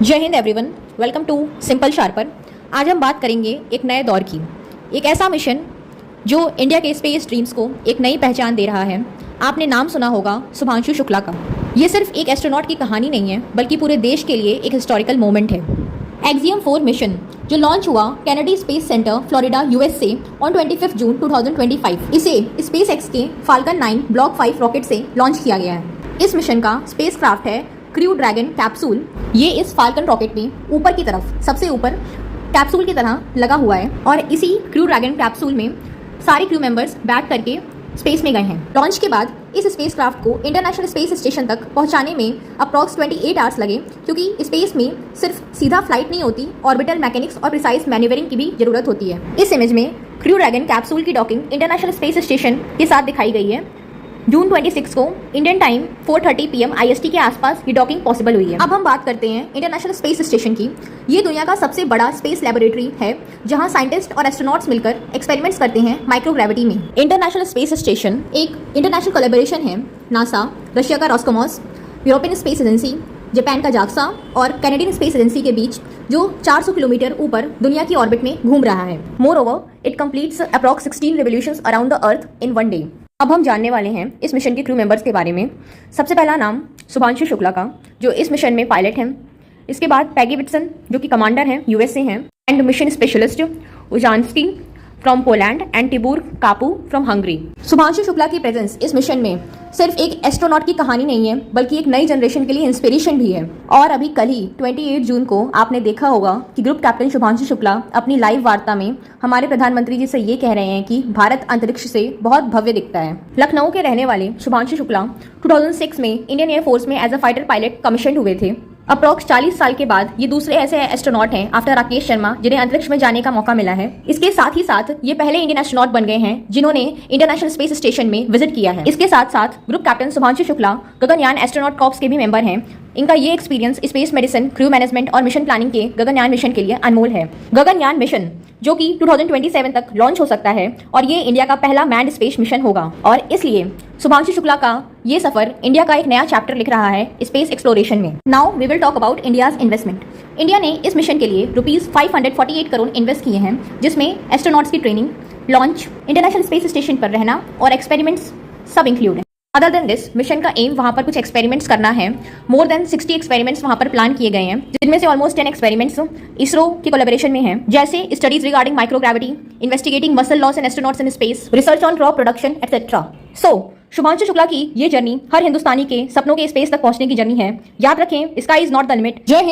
जय Hind everyone, welcome to Simple Sharper. आज हम बात करेंगे एक नए दौर की, एक ऐसा मिशन जो इंडिया के स्पेस ड्रीम्स को एक नई पहचान दे रहा है। आपने नाम सुना होगा सुभांशु शुक्ला का। ये सिर्फ एक एस्ट्रोनॉट की कहानी नहीं है, बल्कि पूरे देश के लिए एक हिस्टोरिकल मोमेंट है। एक्सियम 4 मिशन जो लॉन्च हुआ Kennedy space centre Florida US से ऑन 25 जून 2025, इसे स्पेस एक्स के फाल्कन 9 ब्लॉक 5 रॉकेट से लॉन्च किया गया है। इस मिशन का स्पेस क्राफ्ट है क्रू ड्रैगन कैप्सूल। ये इस फाल्कन रॉकेट में ऊपर की तरफ सबसे ऊपर कैप्सूल की तरह लगा हुआ है और इसी क्रू ड्रैगन कैप्सूल में सारे क्रू मेंबर्स बैठ करके स्पेस में गए हैं। लॉन्च के बाद इस स्पेस क्राफ्ट को इंटरनेशनल स्पेस स्टेशन तक पहुंचाने में अप्रॉक्स 28 आवर्स लगे, क्योंकि स्पेस में सिर्फ सीधा फ्लाइट नहीं होती, ऑर्बिटल मैकेनिक्स और प्रिसाइज मैन्यूवरिंग की भी जरूरत होती है। इस इमेज में क्रू ड्रैगन कैप्सूल की डॉकिंग इंटरनेशनल स्पेस स्टेशन के साथ दिखाई गई है। जून 26 को इंडियन टाइम 4:30 PM IST के आसपास ये डॉकिंग पॉसिबल हुई है। अब हम बात करते हैं इंटरनेशनल स्पेस स्टेशन की। ये दुनिया का सबसे बड़ा स्पेस लैबोरेटरी है, जहां साइंटिस्ट और एस्ट्रोनॉट्स मिलकर एक्सपेरिमेंट्स करते हैं माइक्रोग्रेविटी में। इंटरनेशनल स्पेस स्टेशन एक इंटरनेशनल कोलैबोरेशन है नासा, रशिया का रॉसकोमॉस, यूरोपियन स्पेस एजेंसी, जापान का जाक्सा और कैनेडियन स्पेस एजेंसी के बीच, जो 400 किलोमीटर ऊपर दुनिया की ऑर्बिट में घूम रहा है। More over, it completes approx 16 revolutions around the earth in one day. अब हम जानने वाले हैं इस मिशन के क्रू मेंबर्स के बारे में। सबसे पहला नाम सुभांशु शुक्ला का, जो इस मिशन में पायलट हैं। इसके बाद पैगी विट्सन, जो कि कमांडर हैं, यूएस से हैं, and mission specialist Uznanski from Poland and Tibor Kapu from Hungary. Subhanshu Shukla की प्रेजेंस इस मिशन में सिर्फ एक एस्ट्रोनॉट की कहानी नहीं है, बल्कि एक नई जनरेशन के लिए इंस्पिरेशन भी है। और अभी कल ही 28 जून को आपने देखा होगा कि ग्रुप कैप्टन शुभांशु शुक्ला अपनी लाइव वार्ता में हमारे प्रधानमंत्री जी से ये कह रहे हैं कि भारत अंतरिक्ष से बहुत भव्य दिखता है। लखनऊ के रहने वाले शुभांशु शुक्ला 2006 में इंडियन एयरफोर्स में as a fighter pilot commission हुए थे। अप्रॉक्स 40 साल के बाद ये दूसरे ऐसे एस्ट्रोनॉट हैं आफ्टर राकेश शर्मा जिन्हें अंतरिक्ष में जाने का मौका मिला है। इसके साथ ही साथ ये पहले इंडियन एस्ट्रोनॉट बन गए हैं जिन्होंने इंटरनेशनल स्पेस स्टेशन में विजिट किया है। इसके साथ साथ group captain Shubhanshu Shukla Gaganyaan astronaut corps के भी मेंबर हैं। इनका ये experience space medicine, crew management और मिशन प्लानिंग के गगनयान मिशन के लिए अनमोल है। गगनयान मिशन जो कि 2027 तक लॉन्च हो सकता है और ये इंडिया का पहला मैन्ड स्पेस मिशन होगा, और इसलिए शुभांशु शुक्ला का ये सफर इंडिया का एक नया चैप्टर लिख रहा है स्पेस एक्सप्लोरेशन में। Now we will talk about India's investment. India ने इस मिशन के लिए ₹548 करोड़ इन्वेस्ट किए हैं, जिसमें एस्ट्रोनॉट्स की training, launch, international space station पर रहना और एक्सपेरिमेंट्स सब इंक्लूड है। अदर देन दिस, मिशन का एम वहाँ पर कुछ एक्सपेरिमेंट्स करना है। मोर देन 60 एक्सपेरिमेंट्स वहाँ पर प्लान किए गए हैं, जिनमें से ऑलमोस्ट 10 एक्सपेरिमेंट्स इसरो के कोलैबोरेशन में हैं, जैसे studies regarding microgravity, investigating muscle loss and astronauts in space, research on crop production etcetera. So Shubhanshu Shukla की ये जर्नी हर हिंदुस्तानी के सपनों के स्पेस तक पहुंचने की जर्नी है। याद रखें, sky is not the limit. जय हिंद।